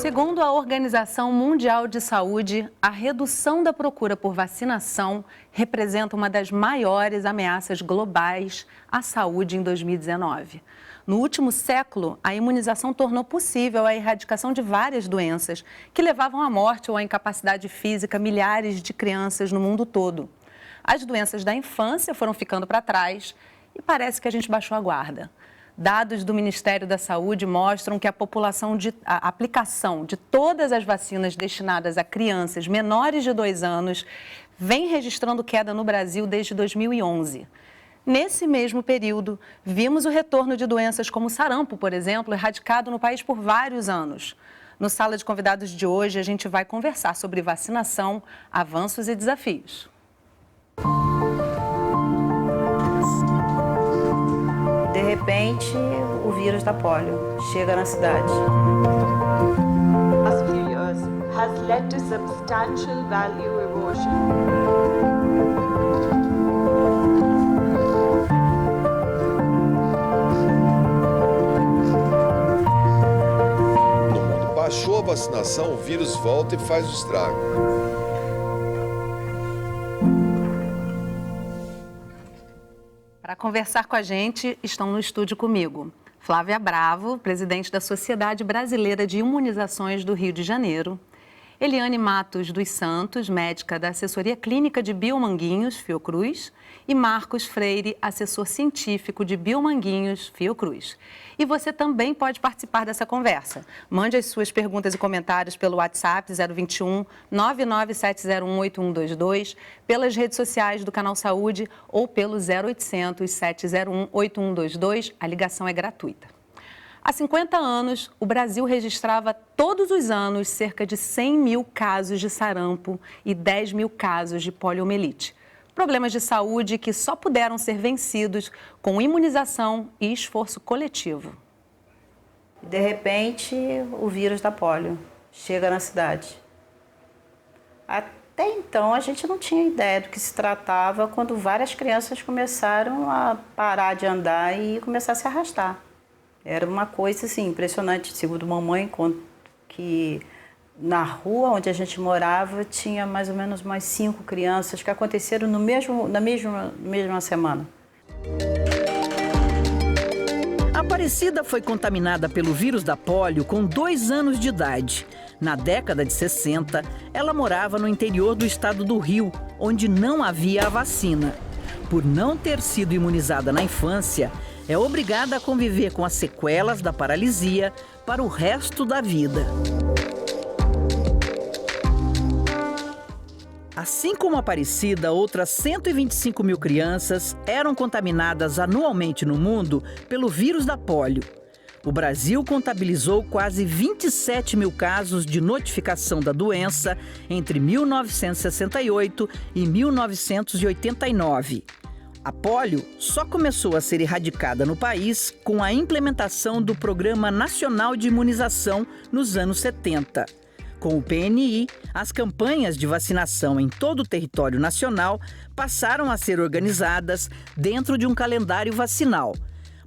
Segundo a Organização Mundial de Saúde, a redução da procura por vacinação representa uma das maiores ameaças globais à saúde em 2019. No último século, a imunização tornou possível a erradicação de várias doenças que levavam à morte ou à incapacidade física milhares de crianças no mundo todo. As doenças da infância foram ficando para trás e parece que a gente baixou a guarda. Dados do Ministério da Saúde mostram que a aplicação de todas as vacinas destinadas a crianças menores de 2 anos vem registrando queda no Brasil desde 2011. Nesse mesmo período, vimos o retorno de doenças como sarampo, por exemplo, erradicado no país por vários anos. No Sala de Convidados de hoje, a gente vai conversar sobre vacinação, avanços e desafios. De repente, o vírus da polio chega na cidade. Last few years has led to substantial value erosion. Baixou a vacinação, o vírus volta e faz o estrago. Para conversar com a gente, estão no estúdio comigo Flávia Bravo, presidente da Sociedade Brasileira de Imunizações do Rio de Janeiro, Eliane Matos dos Santos, médica da Assessoria Clínica de Biomanguinhos, Fiocruz, e Marcos Freire, assessor científico de Biomanguinhos, Fiocruz. E você também pode participar dessa conversa. Mande as suas perguntas e comentários pelo WhatsApp 021 99701 8122, pelas redes sociais do Canal Saúde ou pelo 0800 701 8122. A ligação é gratuita. Há 50 anos, o Brasil registrava todos os anos cerca de 100 mil casos de sarampo e 10 mil casos de poliomielite. Problemas de saúde que só puderam ser vencidos com imunização e esforço coletivo. De repente, o vírus da polio chega na cidade. Até então, a gente não tinha ideia do que se tratava quando várias crianças começaram a parar de andar e começar a se arrastar. Era uma coisa assim, impressionante. Segundo mamãe, que na rua onde a gente morava tinha mais ou menos umas 5 crianças que aconteceram na mesma semana. A Aparecida foi contaminada pelo vírus da polio com 2 anos de idade. Na década de 60, ela morava no interior do estado do Rio, onde não havia a vacina. Por não ter sido imunizada na infância, é obrigada a conviver com as sequelas da paralisia para o resto da vida. Assim como a Aparecida, outras 125 mil crianças eram contaminadas anualmente no mundo pelo vírus da polio. O Brasil contabilizou quase 27 mil casos de notificação da doença entre 1968 e 1989. A polio só começou a ser erradicada no país com a implementação do Programa Nacional de Imunização nos anos 70. Com o PNI, as campanhas de vacinação em todo o território nacional passaram a ser organizadas dentro de um calendário vacinal.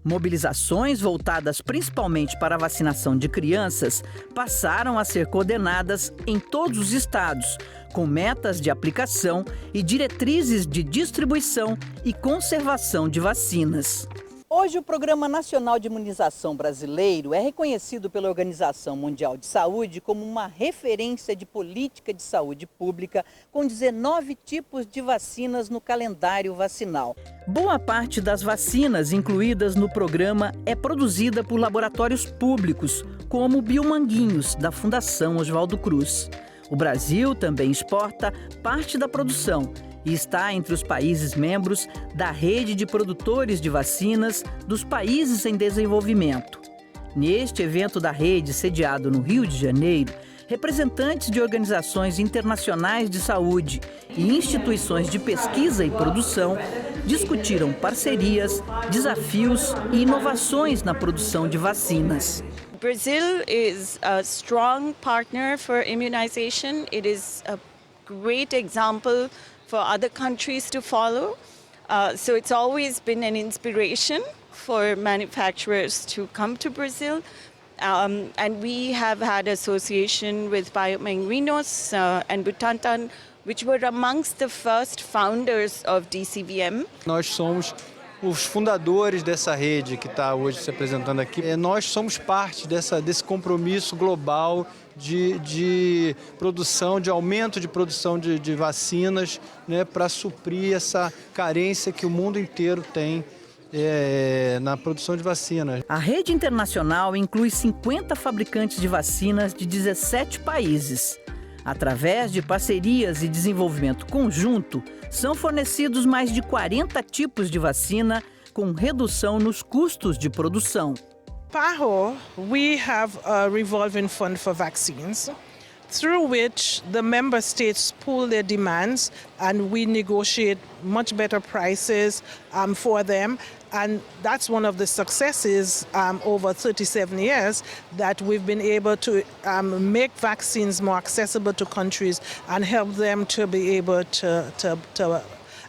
Mobilizações voltadas principalmente para a vacinação de crianças passaram a ser coordenadas em todos os estados, com metas de aplicação e diretrizes de distribuição e conservação de vacinas. Hoje, o Programa Nacional de Imunização Brasileiro é reconhecido pela Organização Mundial de Saúde como uma referência de política de saúde pública, com 19 tipos de vacinas no calendário vacinal. Boa parte das vacinas incluídas no programa é produzida por laboratórios públicos, como o Biomanguinhos, da Fundação Oswaldo Cruz. O Brasil também exporta parte da produção e está entre os países membros da rede de produtores de vacinas dos países em desenvolvimento. Neste evento da rede, sediado no Rio de Janeiro, representantes de organizações internacionais de saúde e instituições de pesquisa e produção discutiram parcerias, desafios e inovações na produção de vacinas. Brazil is a strong partner for immunization. It is a great example for other countries to follow. So it's always been an inspiration for manufacturers to come to Brazil. And we have had association with Biomangrinos and Butantan, which were amongst the first founders of DCVM. Nós somos os fundadores dessa rede que está hoje se apresentando aqui. Nós somos parte desse compromisso global de produção, de aumento de produção de vacinas, né, para suprir essa carência que o mundo inteiro tem na produção de vacinas. A rede internacional inclui 50 fabricantes de vacinas de 17 países. Através de parcerias e desenvolvimento conjunto, são fornecidos mais de 40 tipos de vacina com redução nos custos de produção. PAHO, we have a revolving fund for vaccines, through which the member states pool their demands and we negotiate much better prices for them. And that's one of the successes over 37 years, that we've been able to make vaccines more accessible to countries and help them to be able to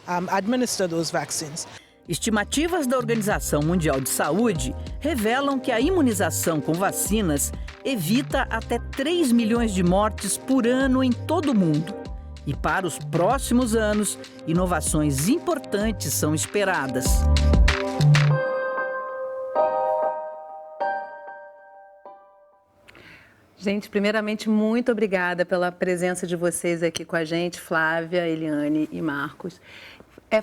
administer those vaccines. Estimativas da Organização Mundial de Saúde revelam que a imunização com vacinas evita até 3 milhões de mortes por ano em todo o mundo. E para os próximos anos, inovações importantes são esperadas. Gente, primeiramente, muito obrigada pela presença de vocês aqui com a gente, Flávia, Eliane e Marcos.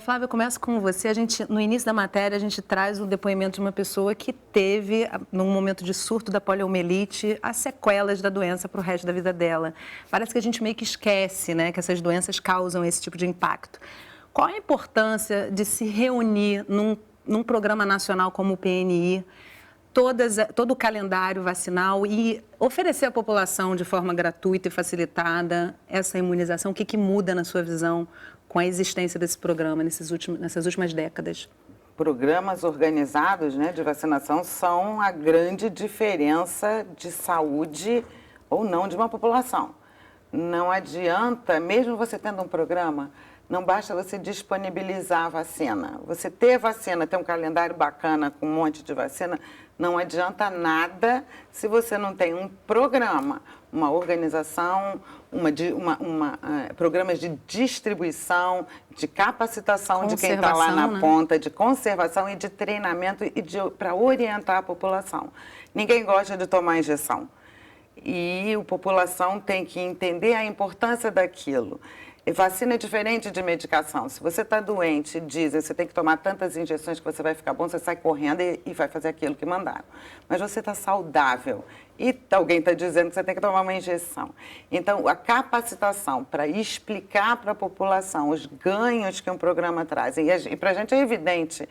Flávia, eu começo com você. No início da matéria, a gente traz o depoimento de uma pessoa que teve, num momento de surto da poliomielite, as sequelas da doença para o resto da vida dela. Parece que a gente meio que esquece, né, que essas doenças causam esse tipo de impacto. Qual a importância de se reunir num programa nacional como o PNI, todo o calendário vacinal e oferecer à população de forma gratuita e facilitada essa imunização? O que muda na sua visão com a existência desse programa nessas últimas décadas? Programas organizados, né, de vacinação são a grande diferença de saúde ou não de uma população. Não adianta, mesmo você tendo um programa, não basta você disponibilizar a vacina. Você ter vacina, ter um calendário bacana com um monte de vacina, não adianta se você não tem um programa, uma organização, programas de distribuição, de capacitação de quem está lá na ponta, de conservação e de treinamento e para orientar a população. Ninguém gosta de tomar injeção. E a população tem que entender a importância daquilo. E vacina é diferente de medicação. Se você está doente, dizem que você tem que tomar tantas injeções que você vai ficar bom, você sai correndo e vai fazer aquilo que mandaram. Mas você está saudável e alguém está dizendo que você tem que tomar uma injeção. Então, a capacitação para explicar para a população os ganhos que um programa traz. E para a gente é evidente,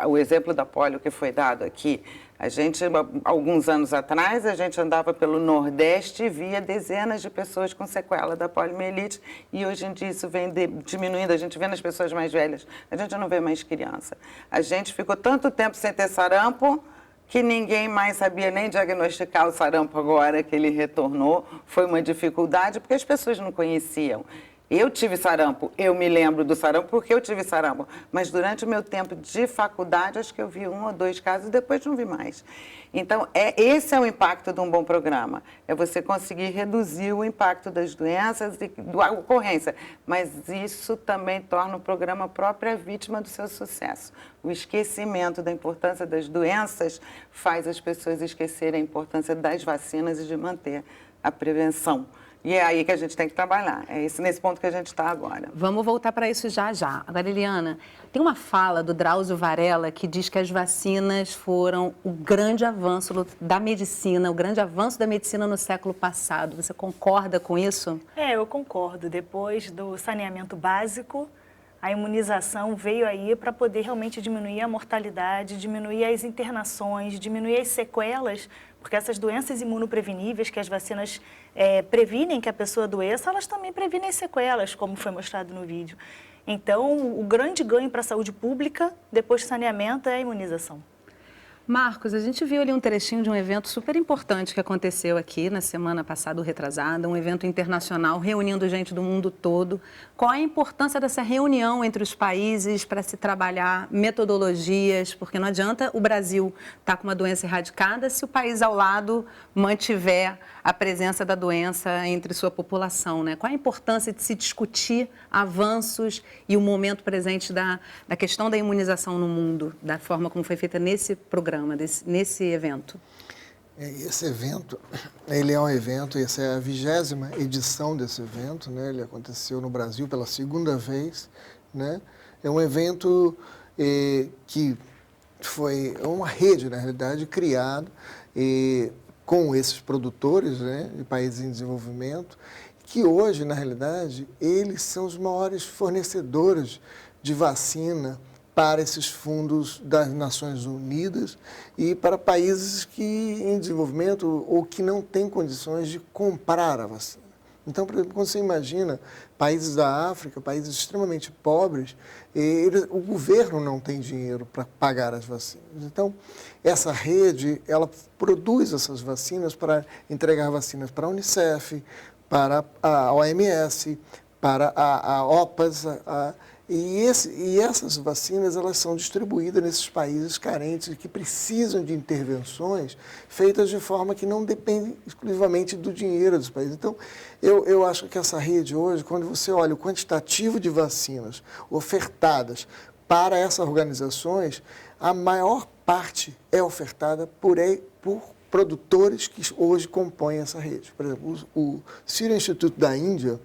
o exemplo da polio que foi dado aqui. A gente, alguns anos atrás, a gente andava pelo Nordeste e via dezenas de pessoas com sequela da poliomielite e hoje em dia isso vem diminuindo, a gente vê nas pessoas mais velhas, a gente não vê mais criança. A gente ficou tanto tempo sem ter sarampo que ninguém mais sabia nem diagnosticar o sarampo agora que ele retornou. Foi uma dificuldade porque as pessoas não conheciam. Eu tive sarampo, eu me lembro do sarampo porque eu tive sarampo, mas durante o meu tempo de faculdade, acho que eu vi 1 ou 2 casos e depois não vi mais. Então, esse é o impacto de um bom programa, é você conseguir reduzir o impacto das doenças e da ocorrência, mas isso também torna o programa própria vítima do seu sucesso. O esquecimento da importância das doenças faz as pessoas esquecerem a importância das vacinas e de manter a prevenção. E é aí que a gente tem que trabalhar. É nesse ponto que a gente está agora. Vamos voltar para isso já. Agora, Eliana, tem uma fala do Drauzio Varela que diz que as vacinas foram o grande avanço da medicina, o grande avanço da medicina no século passado. Você concorda com isso? Eu concordo. Depois do saneamento básico, a imunização veio aí para poder realmente diminuir a mortalidade, diminuir as internações, diminuir as sequelas, porque essas doenças imunopreveníveis que as vacinas previnem que a pessoa adoeça, elas também previnem sequelas, como foi mostrado no vídeo. Então, o grande ganho para a saúde pública, depois do saneamento, é a imunização. Marcos, a gente viu ali um trechinho de um evento super importante que aconteceu aqui na semana passada, ou retrasada, um evento internacional reunindo gente do mundo todo. Qual a importância dessa reunião entre os países para se trabalhar metodologias? Porque não adianta o Brasil estar com uma doença erradicada se o país ao lado mantiver a presença da doença entre sua população, né? Qual a importância de se discutir avanços e o momento presente da questão da imunização no mundo, da forma como foi feita nesse programa, nesse evento? Esse evento, ele é um evento, essa é a 20ª edição desse evento, né? Ele aconteceu no Brasil pela 2ª vez, né? É um evento que foi uma rede, na realidade, criada com esses produtores, né, de países em desenvolvimento, que hoje, na realidade, eles são os maiores fornecedores de vacina para esses fundos das Nações Unidas e para países que em desenvolvimento ou que não têm condições de comprar a vacina. Então, por exemplo, quando você imagina países da África, países extremamente pobres, o governo não tem dinheiro para pagar as vacinas. Então, essa rede, ela produz essas vacinas para entregar vacinas para a Unicef, para a OMS, para a OPAS, e essas vacinas, elas são distribuídas nesses países carentes que precisam de intervenções feitas de forma que não depende exclusivamente do dinheiro dos países. Então, eu acho que essa rede hoje, quando você olha o quantitativo de vacinas ofertadas para essas organizações, a maior parte é ofertada por produtores que hoje compõem essa rede. Por exemplo, o Serum Institute da Índia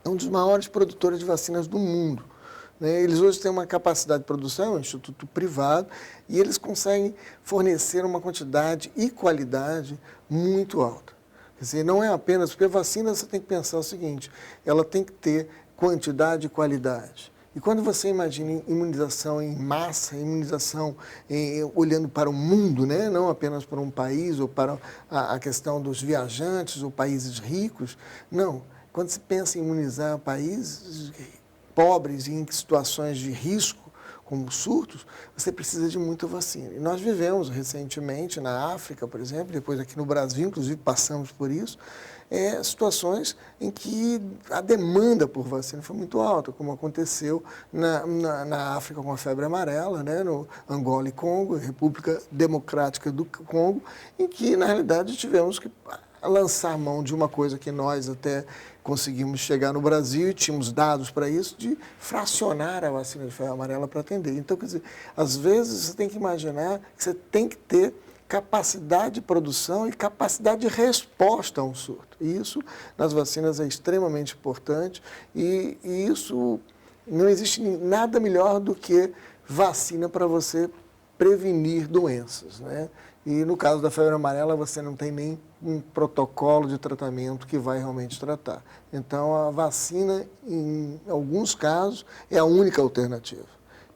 é um dos maiores produtores de vacinas do mundo. Eles hoje têm uma capacidade de produção, é um instituto privado, e eles conseguem fornecer uma quantidade e qualidade muito alta. Quer dizer, não é apenas, porque a vacina você tem que pensar o seguinte, ela tem que ter quantidade e qualidade. E quando você imagina imunização em massa, imunização olhando para o mundo, né? Não apenas para um país ou para a questão dos viajantes ou países ricos, não. Quando se pensa em imunizar países pobres e em situações de risco, como surtos, você precisa de muita vacina. E nós vivemos recentemente na África, por exemplo, depois aqui no Brasil, inclusive passamos por isso, situações em que a demanda por vacina foi muito alta, como aconteceu na África com a febre amarela, né, no Angola e Congo, República Democrática do Congo, em que, na realidade, tivemos que lançar mão de uma coisa que nós até conseguimos chegar no Brasil e tínhamos dados para isso, de fracionar a vacina de febre amarela para atender. Então, quer dizer, às vezes você tem que imaginar que você tem que ter capacidade de produção e capacidade de resposta a um surto. E isso, nas vacinas, é extremamente importante e isso, não existe nada melhor do que vacina para você prevenir doenças, né? E no caso da febre amarela, você não tem nem um protocolo de tratamento que vai realmente tratar. Então, a vacina, em alguns casos, é a única alternativa.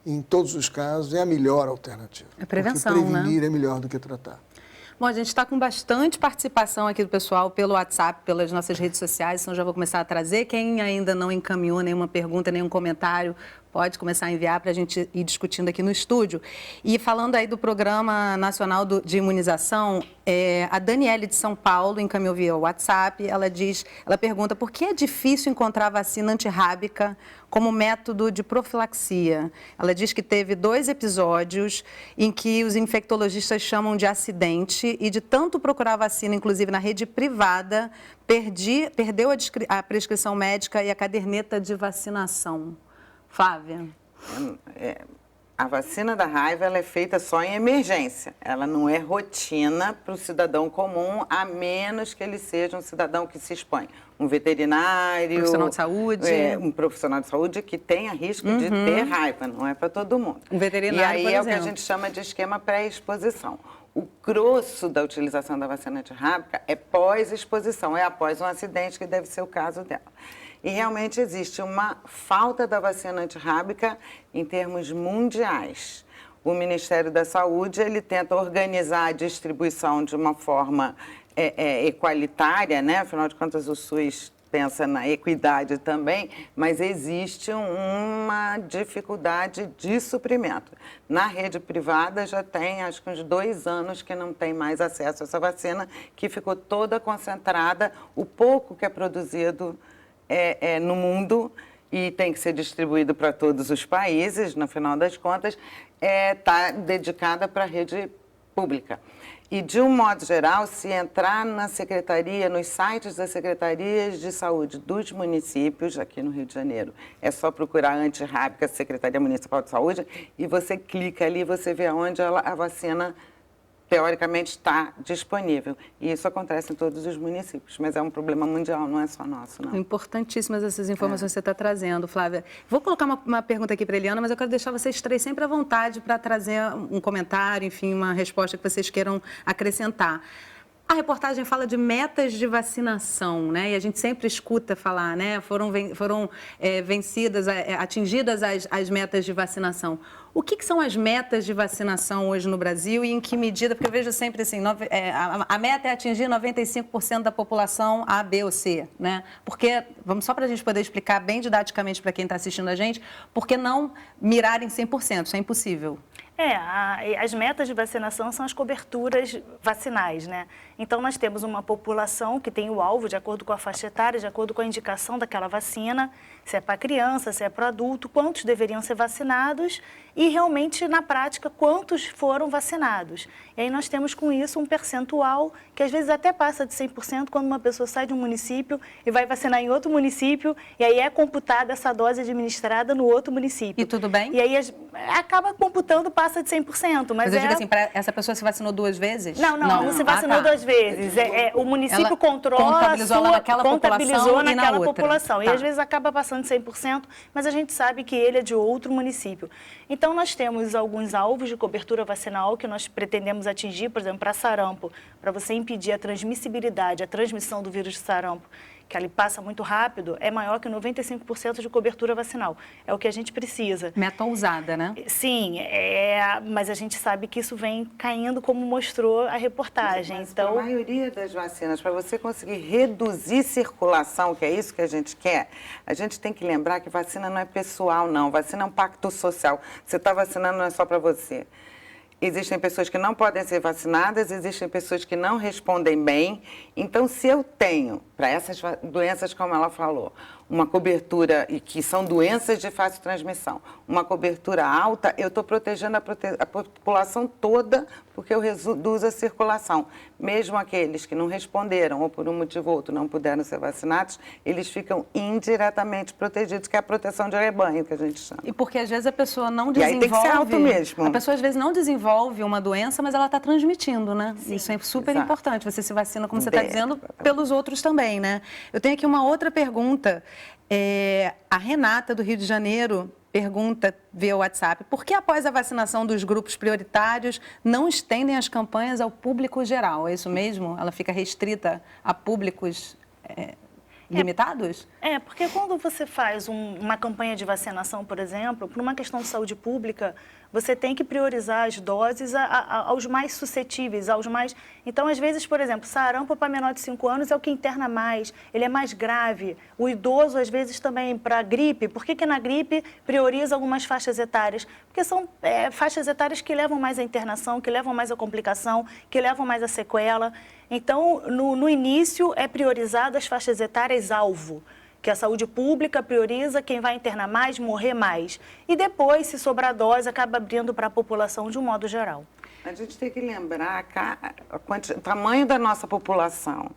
Em todos os casos, é a melhor alternativa. É prevenção, porque prevenir, né? É melhor do que tratar. Bom, a gente está com bastante participação aqui do pessoal pelo WhatsApp, pelas nossas redes sociais, então já vou começar a trazer. Quem ainda não encaminhou nenhuma pergunta, nenhum comentário, pode começar a enviar para a gente ir discutindo aqui no estúdio. E falando aí do Programa Nacional de Imunização, a Daniele de São Paulo encaminhou via WhatsApp, ela pergunta por que é difícil encontrar vacina antirrábica como método de profilaxia. Ela diz que teve 2 episódios em que os infectologistas chamam de acidente e de tanto procurar vacina, inclusive na rede privada, perdeu a prescrição médica e a caderneta de vacinação. Flávia? A vacina da raiva ela é feita só em emergência. Ela não é rotina para o cidadão comum, a menos que ele seja um cidadão que se expõe. Um veterinário... Profissional de saúde. Um profissional de saúde que tenha risco de ter raiva, não é para todo mundo. Um veterinário, e aí é o que a gente chama de esquema pré-exposição. O grosso da utilização da vacina antirrábica é pós-exposição, é após um acidente, que deve ser o caso dela. E realmente existe uma falta da vacina antirrábica em termos mundiais. O Ministério da Saúde ele tenta organizar a distribuição de uma forma equalitária, né? Afinal de contas, o SUS pensa na equidade também, mas existe uma dificuldade de suprimento. Na rede privada já tem, acho que uns 2 anos que não tem mais acesso a essa vacina, que ficou toda concentrada, o pouco que é produzido no mundo e tem que ser distribuído para todos os países, no final das contas, está dedicada para a rede pública. E, de um modo geral, se entrar na secretaria, nos sites das secretarias de saúde dos municípios, aqui no Rio de Janeiro, é só procurar antirrábica, Secretaria Municipal de Saúde, e você clica ali, você vê onde a vacina, teoricamente, está disponível. E isso acontece em todos os municípios, mas é um problema mundial, não é só nosso, não. Importantíssimas essas informações que você está trazendo, Flávia. Vou colocar uma pergunta aqui para a Eliana, mas eu quero deixar vocês 3 sempre à vontade para trazer um comentário, enfim, uma resposta que vocês queiram acrescentar. A reportagem fala de metas de vacinação, né? E a gente sempre escuta falar, né? Foram vencidas, atingidas as metas de vacinação. O que são as metas de vacinação hoje no Brasil e em que medida? Porque eu vejo sempre assim, a meta é atingir 95% da população A, B ou C, né? Porque, só para a gente poder explicar bem didaticamente para quem está assistindo a gente, por que não mirar em 100%? Isso é impossível. As metas de vacinação são as coberturas vacinais, né? Então, nós temos uma população que tem o alvo de acordo com a faixa etária, de acordo com a indicação daquela vacina, se é para criança, se é para adulto, quantos deveriam ser vacinados e, realmente, na prática, quantos foram vacinados. E aí nós temos com isso um percentual que às vezes até passa de 100% quando uma pessoa sai de um município e vai vacinar em outro município e aí é computada essa dose administrada no outro município. E tudo bem? E aí acaba computando, passa de 100%. Mas eu digo assim, essa pessoa se vacinou 2 vezes? Não se vacinou 2 vezes. O município ela controla contabilizou naquela população. E às vezes acaba passando de 100%, mas a gente sabe que ele é de outro município. Então, nós temos alguns alvos de cobertura vacinal que nós pretendemos atingir, por exemplo, para sarampo, para você impedir a transmissibilidade, a transmissão do vírus de sarampo, que ele passa muito rápido, é maior que 95% de cobertura vacinal. É o que a gente precisa. Meta ousada, né? Sim, mas a gente sabe que isso vem caindo, como mostrou a reportagem. Mas então, a maioria das vacinas, para você conseguir reduzir circulação, que é isso que a gente quer, a gente tem que lembrar que vacina não é pessoal, não. Vacina é um pacto social. Você está vacinando, não é só para você. Existem pessoas que não podem ser vacinadas, existem pessoas que não respondem bem. Então, se eu tenho, para essas doenças, como ela falou, uma cobertura, e que são doenças de fácil transmissão, uma cobertura alta, eu estou protegendo a população toda, porque eu reduzo a circulação. Mesmo aqueles que não responderam ou por um motivo ou outro não puderam ser vacinados, eles ficam indiretamente protegidos, que é a proteção de rebanho, que a gente chama. E porque às vezes a pessoa não desenvolve... E aí tem que ser alto mesmo. A pessoa às vezes não desenvolve uma doença, mas ela está transmitindo, né? Sim. Isso é super importante. Você se vacina, como você está dizendo, pelos outros também, né? Eu tenho aqui uma outra pergunta. A Renata, do Rio de Janeiro, pergunta via WhatsApp: por que após a vacinação dos grupos prioritários não estendem as campanhas ao público geral? É isso mesmo? Ela fica restrita a públicos limitados? Porque quando você faz uma campanha de vacinação, por exemplo, por uma questão de saúde pública, você tem que priorizar as doses aos mais suscetíveis, aos mais... Então, às vezes, por exemplo, sarampo para menor de 5 anos é o que interna mais, ele é mais grave. O idoso, às vezes, também para gripe. Por que na gripe prioriza algumas faixas etárias? Porque são faixas etárias que levam mais à internação, que levam mais à complicação, que levam mais à sequela. Então, no início, é priorizado as faixas etárias alvo, que a saúde pública prioriza quem vai internar mais, morrer mais. E depois, se sobrar dose, acaba abrindo para a população de um modo geral. A gente tem que lembrar o tamanho da nossa população.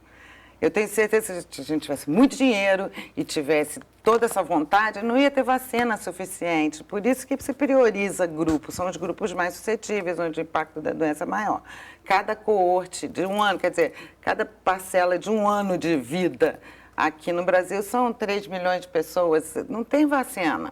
Eu tenho certeza que se a gente tivesse muito dinheiro e tivesse toda essa vontade, não ia ter vacina suficiente. Por isso que se prioriza grupos, são os grupos mais suscetíveis, onde o impacto da doença é maior. Cada coorte de 1 ano, quer dizer, cada parcela de 1 ano de vida aqui no Brasil são 3 milhões de pessoas, não tem vacina.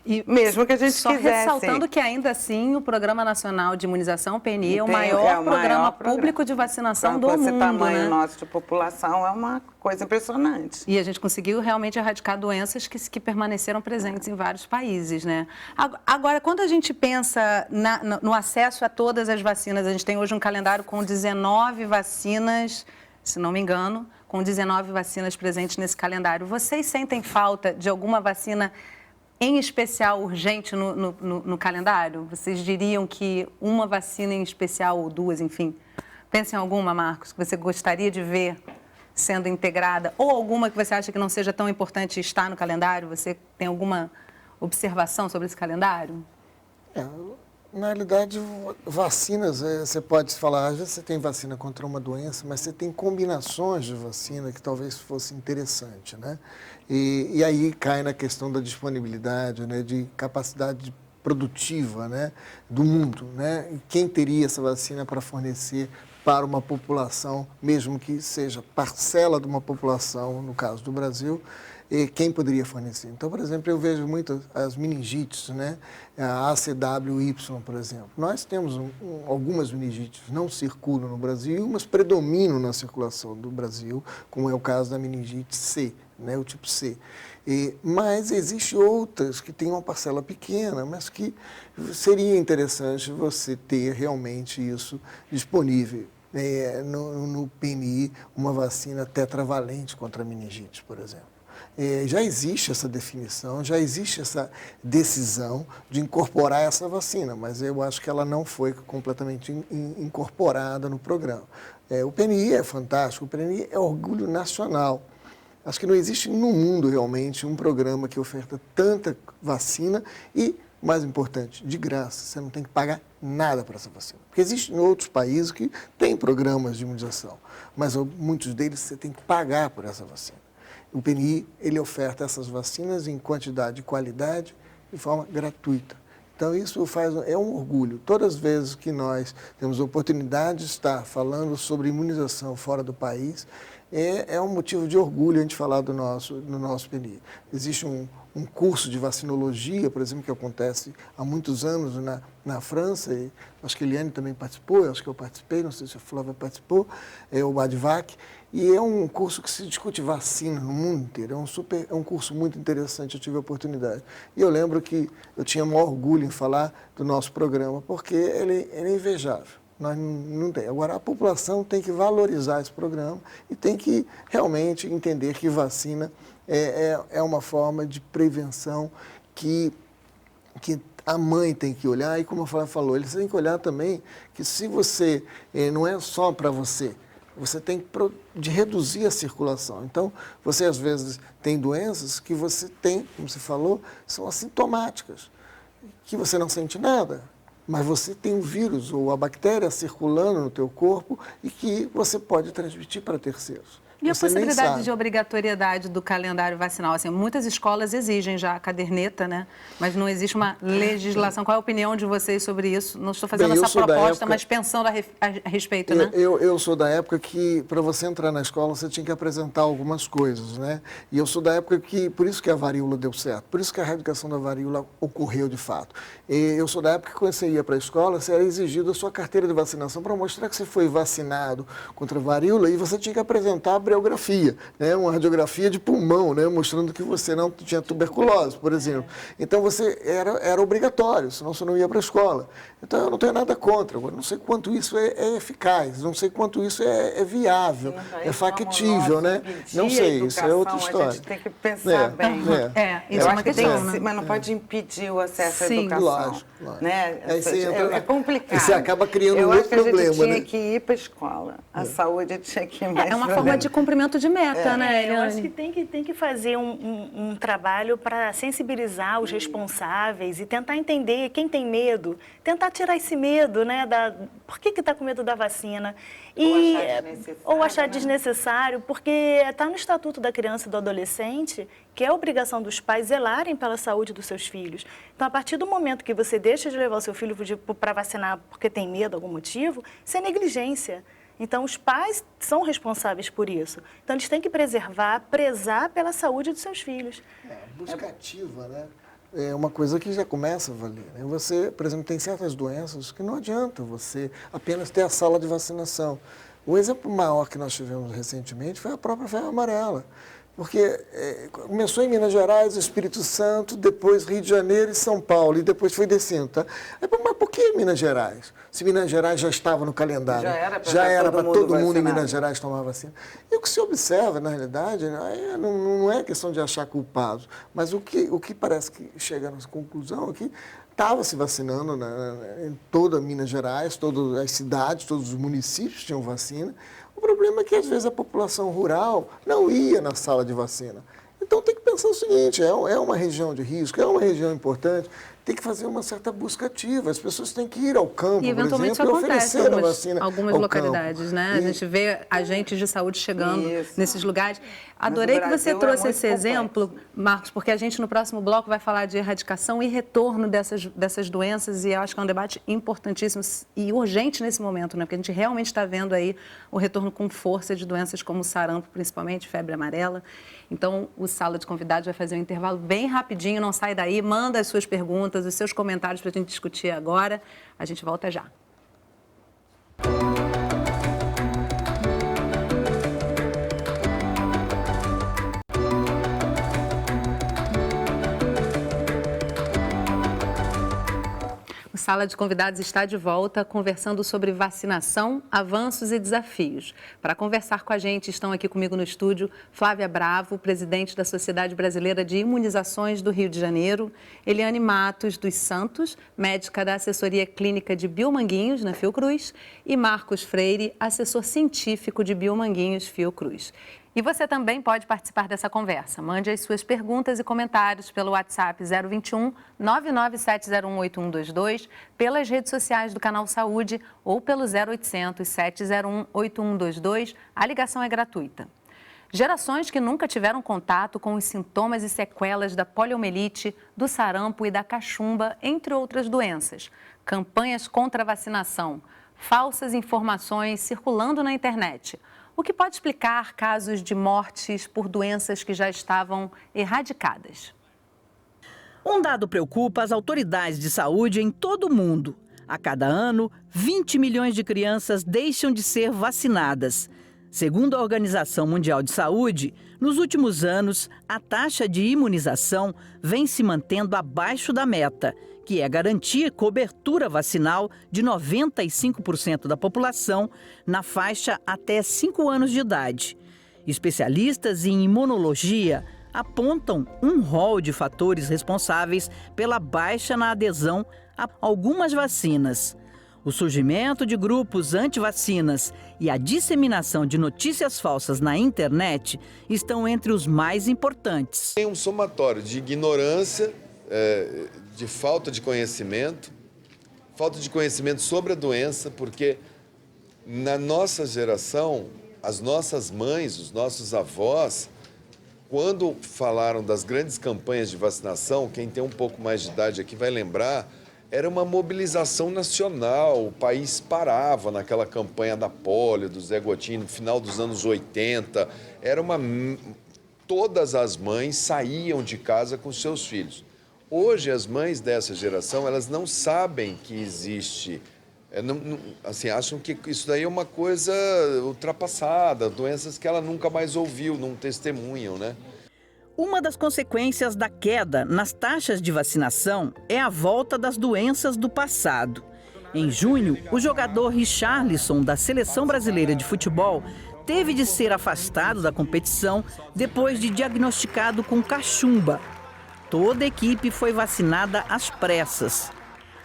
E mesmo que a gente só quisesse. Ressaltando que ainda assim o Programa Nacional de Imunização, o PNI, é o maior programa público de vacinação do mundo. Esse tamanho né? nosso de população é uma coisa impressionante. E a gente conseguiu realmente erradicar doenças que permaneceram presentes em vários países, né? Agora, quando a gente pensa no acesso a todas as vacinas, a gente tem hoje um calendário com 19 vacinas se não me engano, com 19 vacinas presentes nesse calendário. Vocês sentem falta de alguma vacina em especial urgente no calendário? Vocês diriam que uma vacina em especial ou duas, enfim? Pensa em alguma, Marcos, que você gostaria de ver sendo integrada? Ou alguma que você acha que não seja tão importante estar no calendário? Você tem alguma observação sobre esse calendário? Na realidade, vacinas, você pode falar, às vezes você tem vacina contra uma doença, mas você tem combinações de vacina que talvez fosse interessante, né? E aí cai na questão da disponibilidade, né, de capacidade produtiva, né, do mundo, né? E quem teria essa vacina para fornecer para uma população, mesmo que seja parcela de uma população, no caso do Brasil, quem poderia fornecer? Então, por exemplo, eu vejo muito as meningites, né? A ACWY, por exemplo. Nós temos algumas meningites, não circulam no Brasil, mas predominam na circulação do Brasil, como é o caso da meningite C, né? O tipo C. Mas existem outras que têm uma parcela pequena, mas que seria interessante você ter realmente isso disponível. No PNI, uma vacina tetravalente contra a meningite, por exemplo. Já existe essa definição, já existe essa decisão de incorporar essa vacina, mas eu acho que ela não foi completamente incorporada no programa. O PNI é fantástico, o PNI é orgulho nacional. Acho que não existe no mundo realmente um programa que oferta tanta vacina e, mais importante, de graça. Você não tem que pagar nada para essa vacina. Porque existem outros países que têm programas de imunização, mas muitos deles você tem que pagar por essa vacina. O PNI, ele oferta essas vacinas em quantidade e qualidade de forma gratuita. Então, isso é um orgulho. Todas as vezes que nós temos a oportunidade de estar falando sobre imunização fora do país, é um motivo de orgulho a gente falar do nosso PNI. Existe um curso de vacinologia, por exemplo, que acontece há muitos anos na França, e acho que a Eliane também participou, acho que eu participei, não sei se a Flávia participou, o ADVAC, e é um curso que se discute vacina no mundo inteiro, é um curso muito interessante, eu tive a oportunidade. E eu lembro que eu tinha maior orgulho em falar do nosso programa, porque ele é invejável. Nós não tem. Agora, a população tem que valorizar esse programa e tem que realmente entender que vacina é uma forma de prevenção que a mãe tem que olhar. E como a Flávia falou, eles têm que olhar também que se você, não é só para você, você tem de reduzir a circulação. Então, você às vezes tem doenças que você tem, como você falou, são assintomáticas, que você não sente nada. Mas você tem o vírus ou a bactéria circulando no teu corpo e que você pode transmitir para terceiros. E a possibilidade de obrigatoriedade do calendário vacinal? Assim, muitas escolas exigem já a caderneta, né? Mas não existe uma legislação. Qual é a opinião de vocês sobre isso? Não estou fazendo essa proposta, mas pensando a respeito, né? Eu sou da época que, para você entrar na escola, você tinha que apresentar algumas coisas, né? E eu sou da época que, por isso que a varíola deu certo, por isso que a erradicação da varíola ocorreu de fato. Eu sou da época que, quando você ia para a escola, você era exigido a sua carteira de vacinação para mostrar que você foi vacinado contra a varíola e você tinha que apresentar a radiografia, né? Uma radiografia de pulmão, né? Mostrando que você não tinha tuberculose, por exemplo. Então, você era obrigatório, senão você não ia para a escola. Então, eu não tenho nada contra. Agora, não sei quanto isso é eficaz, não sei quanto isso é viável, é factível, né? Não sei, isso é outra história. A gente tem que pensar bem. Isso é uma questão, né? Mas não pode impedir o acesso à educação. Lógico. Né? É complicado. Você acaba criando um outro problema, né? A gente tinha né? que ir para a escola. A saúde tinha que ir mais. É uma forma de cumprimento de meta, né, Eliane? Eu acho que tem que fazer um trabalho para sensibilizar os responsáveis e tentar entender quem tem medo, tentar tirar esse medo, né? Por que está com medo da vacina? Ou achar desnecessário, porque está no Estatuto da Criança e do Adolescente que é a obrigação dos pais zelarem pela saúde dos seus filhos. Então, a partir do momento que você deixa de levar o seu filho para vacinar porque tem medo, algum motivo, isso é negligência. Então, os pais são responsáveis por isso. Então, eles têm que prezar pela saúde dos seus filhos. Busca ativa, né? É uma coisa que já começa a valer, né? Você, por exemplo, tem certas doenças que não adianta você apenas ter a sala de vacinação. O exemplo maior que nós tivemos recentemente foi a própria febre amarela. Porque começou em Minas Gerais, Espírito Santo, depois Rio de Janeiro e São Paulo, e depois foi descendo, tá? Mas por que Minas Gerais? Se Minas Gerais já estava no calendário, já era para todo mundo em Minas Gerais tomar vacina. E o que se observa, na realidade, não é questão de achar culpados, mas o que parece que chega à conclusão é que estava se vacinando em toda Minas Gerais, todas as cidades, todos os municípios tinham vacina. O problema é que, às vezes, a população rural não ia na sala de vacina. Então, tem que pensar o seguinte, é uma região de risco, é uma região importante, tem que fazer uma certa busca ativa. As pessoas têm que ir ao campo, e eventualmente por exemplo, e oferecer a vacina algumas localidades, né? A gente vê agentes de saúde chegando nesses lugares. Adorei que você trouxe esse exemplo, Marcos, porque a gente no próximo bloco vai falar de erradicação e retorno dessas doenças, e eu acho que é um debate importantíssimo e urgente nesse momento, né? Porque a gente realmente está vendo aí o retorno com força de doenças como sarampo, principalmente febre amarela. Então, o Sala de Convidados vai fazer um intervalo bem rapidinho, não sai daí, manda as suas perguntas, os seus comentários para a gente discutir agora. A gente volta já. O Sala de Convidados está de volta, conversando sobre vacinação, avanços e desafios. Para conversar com a gente, estão aqui comigo no estúdio Flávia Bravo, presidente da Sociedade Brasileira de Imunizações do Rio de Janeiro, Eliane Matos dos Santos, médica da Assessoria Clínica de Biomanguinhos, na Fiocruz, e Marcos Freire, assessor científico de Biomanguinhos, Fiocruz. E você também pode participar dessa conversa. Mande as suas perguntas e comentários pelo WhatsApp 021 997018122, pelas redes sociais do Canal Saúde ou pelo 0800 701 8122. A ligação é gratuita. Gerações que nunca tiveram contato com os sintomas e sequelas da poliomielite, do sarampo e da cachumba, entre outras doenças. Campanhas contra a vacinação, falsas informações circulando na internet. O que pode explicar casos de mortes por doenças que já estavam erradicadas? Um dado preocupa as autoridades de saúde em todo o mundo. A cada ano, 20 milhões de crianças deixam de ser vacinadas. Segundo a Organização Mundial de Saúde, nos últimos anos, a taxa de imunização vem se mantendo abaixo da meta, que é garantir cobertura vacinal de 95% da população na faixa até 5 anos de idade. Especialistas em imunologia apontam um rol de fatores responsáveis pela baixa na adesão a algumas vacinas. O surgimento de grupos anti-vacinas e a disseminação de notícias falsas na internet estão entre os mais importantes. Tem um somatório de ignorância, de falta de conhecimento sobre a doença, porque na nossa geração, as nossas mães, os nossos avós, quando falaram das grandes campanhas de vacinação, quem tem um pouco mais de idade aqui vai lembrar, era uma mobilização nacional, o país parava naquela campanha da polio, do Zé Gotinho, no final dos anos 80, todas as mães saíam de casa com seus filhos. Hoje, as mães dessa geração, elas não sabem que existe, acham que isso daí é uma coisa ultrapassada, doenças que ela nunca mais ouviu, não testemunham, né? Uma das consequências da queda nas taxas de vacinação é a volta das doenças do passado. Em junho, o jogador Richarlison, da Seleção Brasileira de Futebol, teve de ser afastado da competição depois de diagnosticado com cachumba. Toda a equipe foi vacinada às pressas.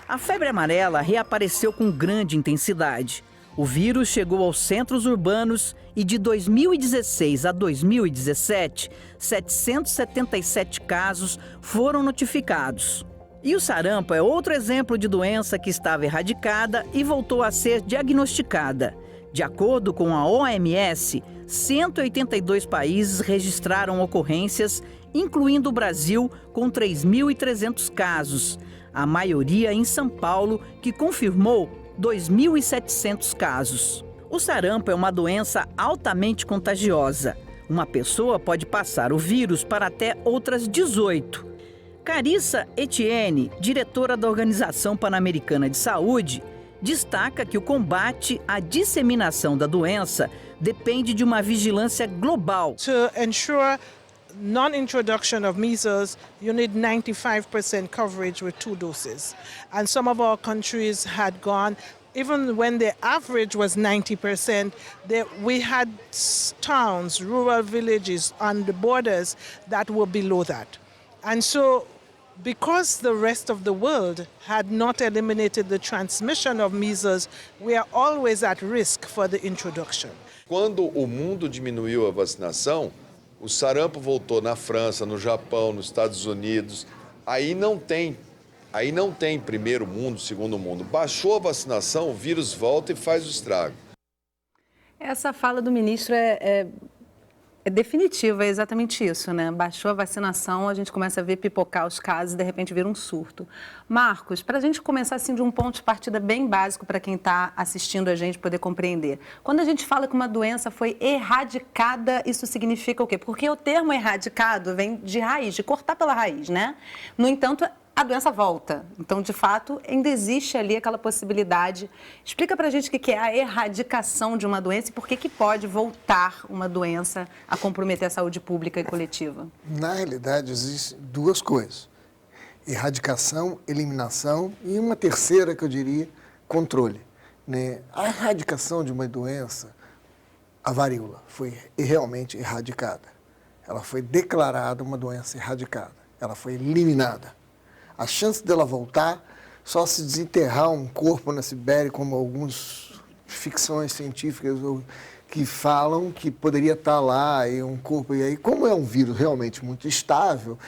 A febre amarela reapareceu com grande intensidade. O vírus chegou aos centros urbanos e de 2016 a 2017, 777 casos foram notificados. E o sarampo é outro exemplo de doença que estava erradicada e voltou a ser diagnosticada. De acordo com a OMS, 182 países registraram ocorrências, incluindo o Brasil, com 3.300 casos. A maioria em São Paulo, que confirmou 2.700 casos. O sarampo é uma doença altamente contagiosa. Uma pessoa pode passar o vírus para até outras 18. Carissa Etienne, diretora da Organização Pan-Americana de Saúde, destaca que o combate à disseminação da doença depende de uma vigilância global. To ensure non-introduction of measles, you need 95% coverage with 2 doses. And some of our countries had gone, even when the average was 90%, we had towns, rural villages on the borders that were below that. And so, because the rest of the world had not eliminated the transmission of measles, we are always at risk for the introduction. Quando o mundo diminuiu a vacinação, o sarampo voltou na França, no Japão, nos Estados Unidos. Aí não tem primeiro mundo, segundo mundo. Baixou a vacinação, o vírus volta e faz o estrago. Essa fala do ministro é definitiva, é exatamente isso, né? Baixou a vacinação, a gente começa a ver pipocar os casos e, de repente, vira um surto. Marcos, para a gente começar assim de um ponto de partida bem básico para quem está assistindo a gente poder compreender. Quando a gente fala que uma doença foi erradicada, isso significa o quê? Porque o termo erradicado vem de raiz, de cortar pela raiz, né? No entanto, a doença volta. Então, de fato, ainda existe ali aquela possibilidade. Explica pra gente o que é a erradicação de uma doença e por que pode voltar uma doença a comprometer a saúde pública e coletiva. Na realidade, existem 2 coisas. Erradicação, eliminação e uma terceira que eu diria, controle. Né? A erradicação de uma doença, a varíola, foi realmente erradicada. Ela foi declarada uma doença erradicada. Ela foi eliminada. A chance dela voltar, só se desenterrar um corpo na Sibéria, como algumas ficções científicas que falam que poderia estar lá e um corpo. E aí, como é um vírus realmente muito estável,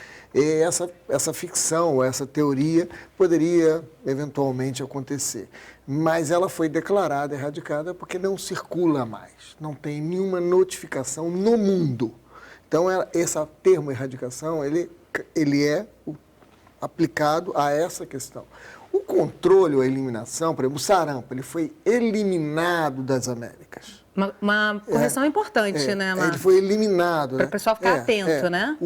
essa ficção, essa teoria poderia eventualmente acontecer. Mas ela foi declarada erradicada porque não circula mais, não tem nenhuma notificação no mundo. Então, esse termo erradicação, ele é aplicado a essa questão. O controle ou a eliminação, por exemplo, o sarampo, ele foi eliminado das Américas. Uma correção importante, né, Marcos? Ele foi eliminado. Para o pessoal ficar atento, né?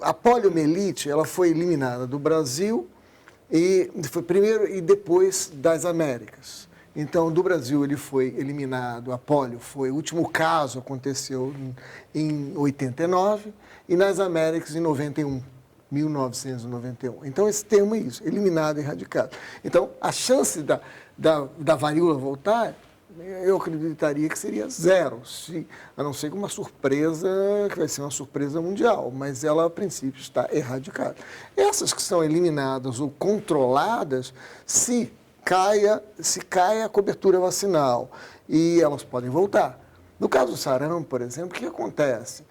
A poliomielite, ela foi eliminada do Brasil, e foi primeiro e depois das Américas. Então, do Brasil ele foi eliminado, a polio foi, o último caso aconteceu em 89, e nas Américas em 1991. Então, esse termo é isso, eliminado, erradicado. Então, a chance da varíola voltar, eu acreditaria que seria 0, a não ser que uma surpresa, que vai ser uma surpresa mundial, mas ela, a princípio, está erradicada. Essas que são eliminadas ou controladas, se cai a cobertura vacinal, e elas podem voltar. No caso do sarampo, por exemplo, o que acontece?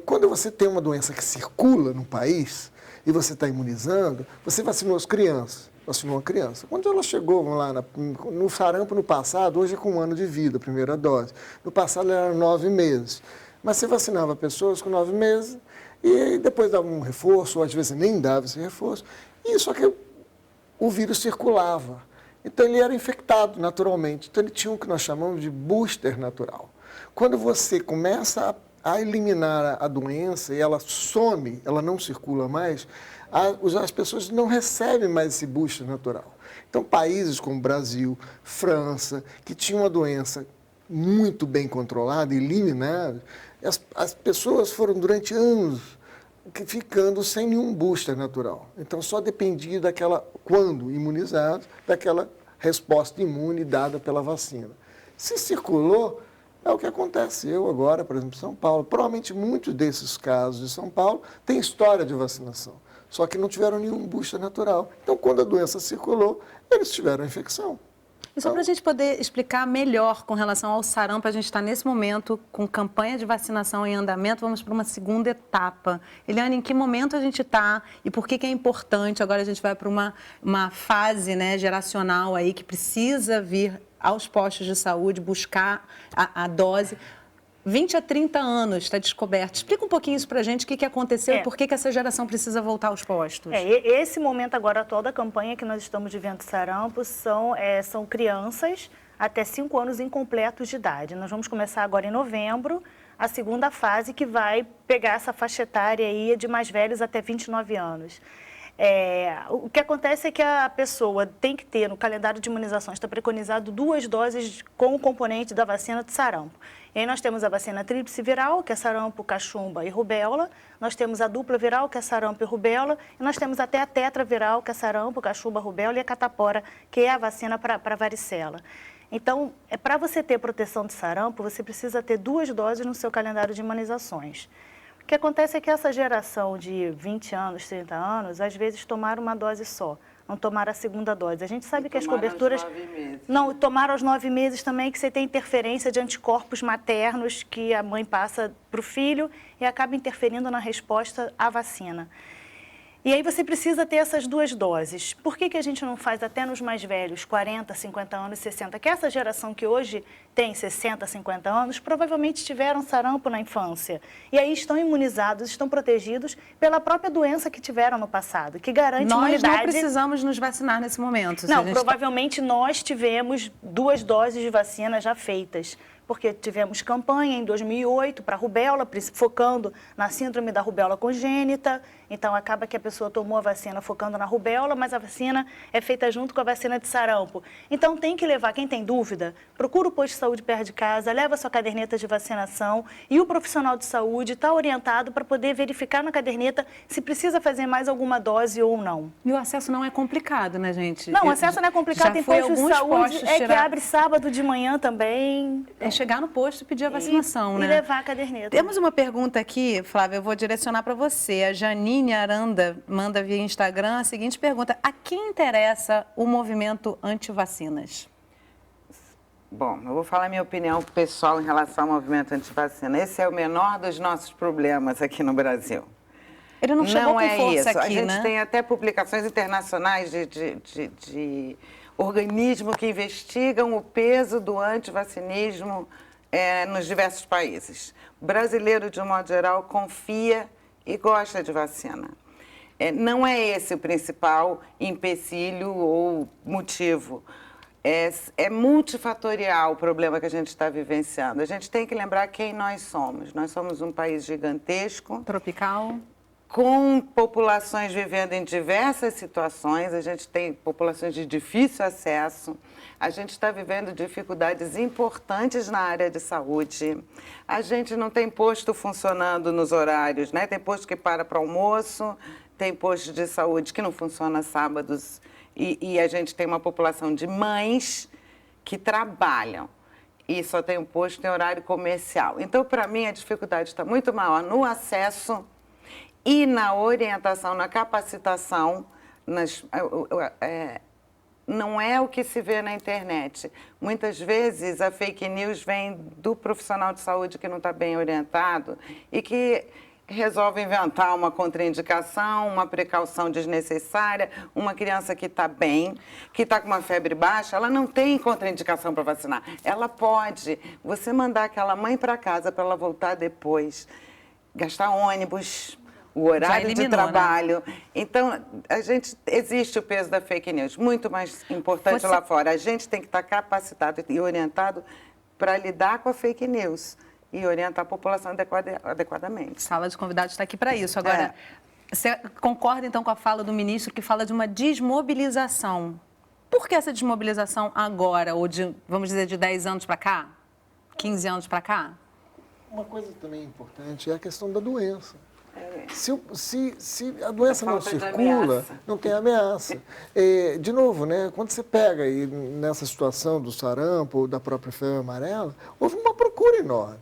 Quando você tem uma doença que circula no país e você está imunizando, você vacinou as crianças, vacinou uma criança. Quando ela chegou lá no sarampo no passado, hoje é com 1 ano de vida, a primeira dose. No passado era 9 meses. Mas você vacinava pessoas com 9 meses e depois dava um reforço, ou às vezes nem dava esse reforço. E só que o vírus circulava. Então ele era infectado naturalmente. Então ele tinha o que nós chamamos de booster natural. Quando você começa a eliminar a doença e ela some, ela não circula mais, as pessoas não recebem mais esse booster natural. Então, países como Brasil, França, que tinham uma doença muito bem controlada, eliminada, as pessoas foram durante anos ficando sem nenhum booster natural. Então, só dependia daquela, quando imunizados, daquela resposta imune dada pela vacina. Se circulou, é o que aconteceu agora, por exemplo, em São Paulo. Provavelmente muitos desses casos de São Paulo têm história de vacinação, só que não tiveram nenhum booster natural. Então, quando a doença circulou, eles tiveram a infecção. E só para a gente poder explicar melhor com relação ao sarampo, a gente está nesse momento com campanha de vacinação em andamento, vamos para uma segunda etapa. Eliane, em que momento a gente está e por que é importante? Agora a gente vai para uma fase, né, geracional aí que precisa vir aos postos de saúde, buscar a dose. 20 a 30 anos está descoberto. Explica um pouquinho isso para a gente, o que aconteceu e por que essa geração precisa voltar aos postos. Esse momento agora atual da campanha que nós estamos vivendo sarampo são crianças até 5 anos incompletos de idade. Nós vamos começar agora em novembro, a segunda fase que vai pegar essa faixa etária aí de mais velhos até 29 anos. O que acontece é que a pessoa tem que ter, no calendário de imunizações, está preconizado 2 doses com o componente da vacina de sarampo. E aí nós temos a vacina tríplice viral, que é sarampo, cachumba e rubéola. Nós temos a dupla viral, que é sarampo e rubéola. E nós temos até a tetra viral, que é sarampo, cachumba, rubéola e a catapora, que é a vacina para varicela. Então, para você ter proteção de sarampo, você precisa ter 2 doses no seu calendário de imunizações. O que acontece é que essa geração de 20 anos, 30 anos, às vezes tomaram uma dose só, não tomaram a segunda dose. A gente sabe que as coberturas... Aos 9 meses. Não, tomaram aos 9 meses também, que você tem interferência de anticorpos maternos que a mãe passa para o filho e acaba interferindo na resposta à vacina. E aí você precisa ter essas 2 doses. Por que a gente não faz até nos mais velhos, 40, 50 anos, 60? Que essa geração que hoje tem 60, 50 anos, provavelmente tiveram sarampo na infância. E aí estão imunizados, estão protegidos pela própria doença que tiveram no passado, que garante imunidade. Nós não precisamos nos vacinar nesse momento. Não, provavelmente nós tivemos 2 doses de vacina já feitas. Porque tivemos campanha em 2008 para a rubéola, focando na síndrome da rubéola congênita. Então, acaba que a pessoa tomou a vacina focando na rubéola, mas a vacina é feita junto com a vacina de sarampo. Então, tem que levar, quem tem dúvida, procura o posto de saúde perto de casa, leva a sua caderneta de vacinação e o profissional de saúde está orientado para poder verificar na caderneta se precisa fazer mais alguma dose ou não. E o acesso não é complicado, né, gente? Não, o acesso não é complicado, tem posto de saúde, que abre sábado de manhã também. Chegar no posto e pedir a vacinação, né? E levar a caderneta. Temos uma pergunta aqui, Flávia, eu vou direcionar para você. A Janine Aranda manda via Instagram a seguinte pergunta: a quem interessa o movimento anti-vacinas? Bom, eu vou falar minha opinião pessoal em relação ao movimento anti-vacina. Esse é o menor dos nossos problemas aqui no Brasil. Ele não chegou com força aqui, A gente né? tem até publicações internacionais de organismos que investigam o peso do antivacinismo nos diversos países. O brasileiro, de um modo geral, confia e gosta de vacina. Não é esse o principal empecilho ou motivo. É multifatorial o problema que a gente está vivenciando. A gente tem que lembrar quem nós somos. Nós somos um país gigantesco. Tropical. Com populações vivendo em diversas situações, a gente tem populações de difícil acesso, a gente está vivendo dificuldades importantes na área de saúde, a gente não tem posto funcionando nos horários, né? Tem posto que para almoço, tem posto de saúde que não funciona sábados e a gente tem uma população de mães que trabalham e só tem um posto em horário comercial. Então, para mim, a dificuldade está muito maior no acesso e na orientação, na capacitação, não é o que se vê na internet. Muitas vezes a fake news vem do profissional de saúde que não está bem orientado e que resolve inventar uma contraindicação, uma precaução desnecessária. Uma criança que está bem, que está com uma febre baixa, ela não tem contraindicação para vacinar. Ela pode. Você mandar aquela mãe para casa para ela voltar depois, gastar ônibus, o horário de trabalho. Né? Então, existe o peso da fake news, muito mais importante lá fora. A gente tem que estar capacitado e orientado para lidar com a fake news e orientar a população adequadamente. Sala de convidados está aqui para isso. Agora, você concorda então com a fala do ministro que fala de uma desmobilização? Por que essa desmobilização agora, ou vamos dizer, de 10 anos para cá? 15 anos para cá? Uma coisa também importante é a questão da doença. Se a doença não circula, não tem ameaça. De novo, né, quando você pega aí nessa situação do sarampo ou da própria febre amarela, houve uma procura enorme.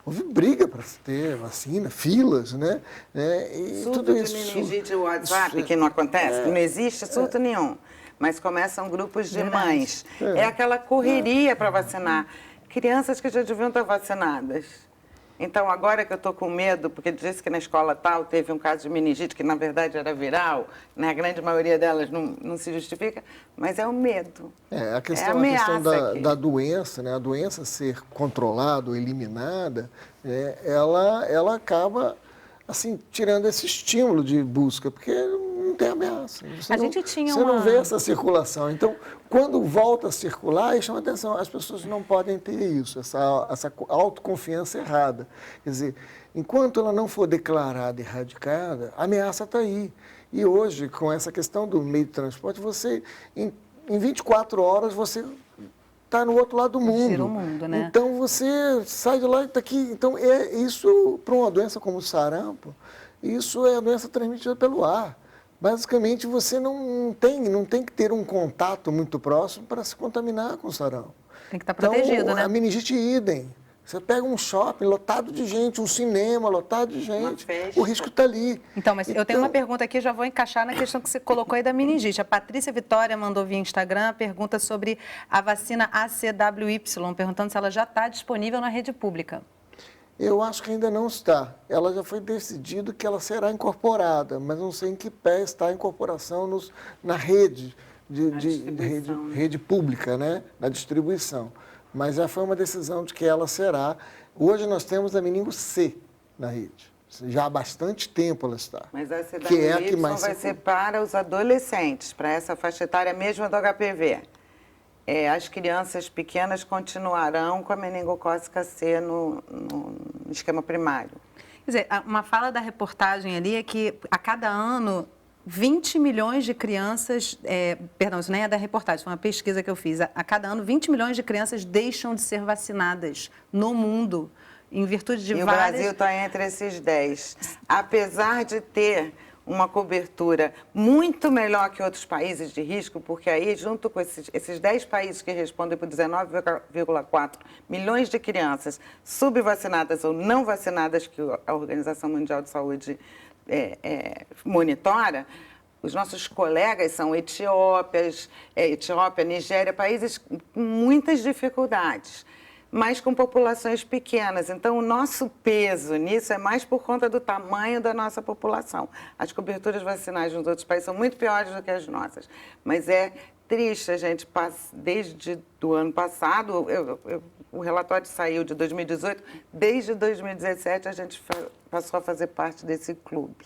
Houve briga para ter vacina, filas, né? E surto tudo isso, de meningite, o WhatsApp, que não acontece, não existe surto nenhum. Mas começam grupos de mães. É aquela correria para vacinar. Crianças que já deviam estar vacinadas. Então, agora que eu estou com medo, porque disse que na escola tal teve um caso de meningite, que na verdade era viral, né? A grande maioria delas não se justifica, mas é o medo. A questão da doença, né? A doença ser controlada ou eliminada, ela acaba assim, tirando esse estímulo de busca, porque não tem ameaça. Você não vê essa circulação. Então, quando volta a circular, aí chama atenção, as pessoas não podem ter isso, essa autoconfiança errada. Quer dizer, enquanto ela não for declarada e erradicada, a ameaça está aí. E hoje, com essa questão do meio de transporte, você, em 24 horas, você está no outro lado do mundo. Gira o mundo, né? Então, você sai de lá e está aqui. Então, isso, para uma doença como o sarampo, isso é a doença transmitida pelo ar. Basicamente, você não tem que ter um contato muito próximo para se contaminar com o sarampo. Tem que estar protegido, então, né? A meningite idem. Você pega um shopping lotado de gente, um cinema lotado de gente, o risco está ali. Então, mas eu tenho uma pergunta aqui, já vou encaixar na questão que você colocou aí da meningite. A Patrícia Vitória mandou via Instagram a pergunta sobre a vacina ACWY, perguntando se ela já está disponível na rede pública. Eu acho que ainda não está. Ela já foi decidido que ela será incorporada, mas não sei em que pé está a incorporação na rede, rede pública, né? Na distribuição. Mas já foi uma decisão de que ela será. Hoje nós temos a meningo C na rede. Já há bastante tempo ela está. Mas a CWY vai ser para os adolescentes, para essa faixa etária mesmo do HPV. As crianças pequenas continuarão com a meningocócica C no esquema primário. Quer dizer, uma fala da reportagem ali é que a cada ano 20 milhões de crianças, perdão, isso nem é da reportagem, foi uma pesquisa que eu fiz. A cada ano, 20 milhões de crianças deixam de ser vacinadas no mundo, em virtude de várias... E o Brasil está entre esses 10. Apesar de ter uma cobertura muito melhor que outros países de risco, porque aí, junto com esses 10 países que respondem por 19,4 milhões de crianças subvacinadas ou não vacinadas, que a Organização Mundial de Saúde monitora, os nossos colegas são Etiópia, Nigéria, países com muitas dificuldades, mas com populações pequenas. Então, o nosso peso nisso é mais por conta do tamanho da nossa população. As coberturas vacinais nos outros países são muito piores do que as nossas. Mas é triste, a gente, desde o ano passado, o relatório saiu de 2018, desde 2017 a gente passou a fazer parte desse clube,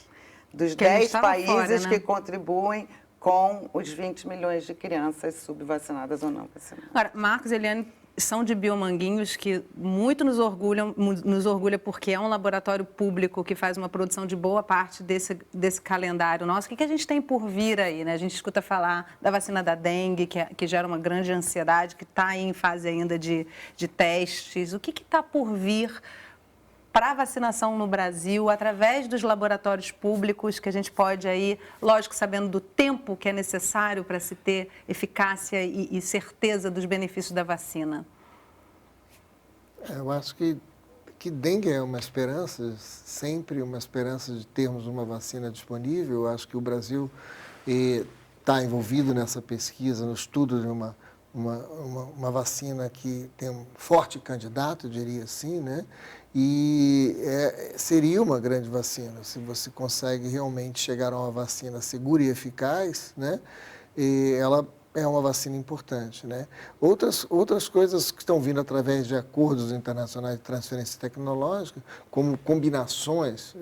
dos 10 países fora, né? Que contribuem com os 20 milhões de crianças subvacinadas ou não vacinadas. Agora, Marcos e Eliane são de Biomanguinhos, que muito nos orgulha porque é um laboratório público que faz uma produção de boa parte desse calendário nosso. O que a gente tem por vir aí, né? A gente escuta falar da vacina da dengue, que gera uma grande ansiedade, que está em fase ainda de testes. O que está por vir para a vacinação no Brasil, através dos laboratórios públicos, que a gente pode aí, lógico, sabendo do tempo que é necessário para se ter eficácia e certeza dos benefícios da vacina? Eu acho que dengue é uma esperança, sempre uma esperança de termos uma vacina disponível. Eu acho que o Brasil está envolvido nessa pesquisa, no estudo de uma vacina que tem um forte candidato, eu diria assim, né? E seria uma grande vacina, se você consegue realmente chegar a uma vacina segura e eficaz, né? E ela é uma vacina importante, né? Outras coisas que estão vindo através de acordos internacionais de transferência tecnológica, como combinações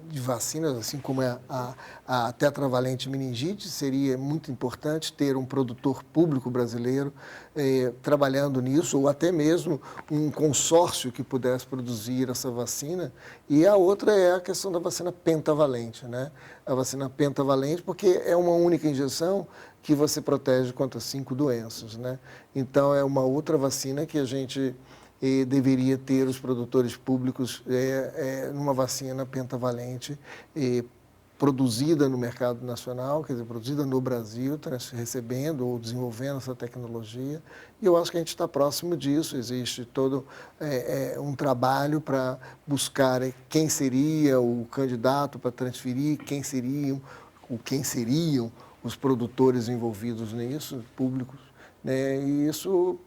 de vacinas, assim como a tetravalente meningite, seria muito importante ter um produtor público brasileiro trabalhando nisso, ou até mesmo um consórcio que pudesse produzir essa vacina. E a outra é a questão da vacina pentavalente, né? A vacina pentavalente, porque é uma única injeção que você protege contra 5 doenças, né? Então, é uma outra vacina que a gente deveria ter os produtores públicos numa vacina pentavalente produzida no mercado nacional, quer dizer, produzida no Brasil, recebendo ou desenvolvendo essa tecnologia. E eu acho que a gente está próximo disso. Existe todo um trabalho para buscar quem seria o candidato para transferir, quem seriam os produtores envolvidos nisso, públicos, né? E isso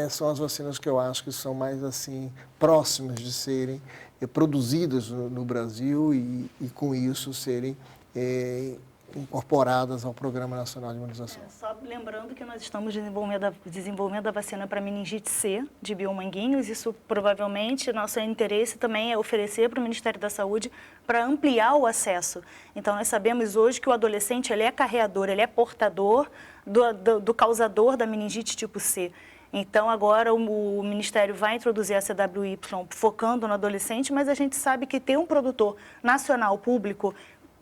são as vacinas que eu acho que são mais assim próximas de serem produzidas no Brasil e com isso serem incorporadas ao Programa Nacional de Imunização. Só lembrando que nós estamos desenvolvendo a vacina para meningite C de Biomanguinhos. Isso provavelmente, nosso interesse também é oferecer para o Ministério da Saúde para ampliar o acesso. Então, nós sabemos hoje que o adolescente ele é carreador, ele é portador do causador da meningite tipo C. Então, agora o Ministério vai introduzir a CWY focando no adolescente, mas a gente sabe que ter um produtor nacional público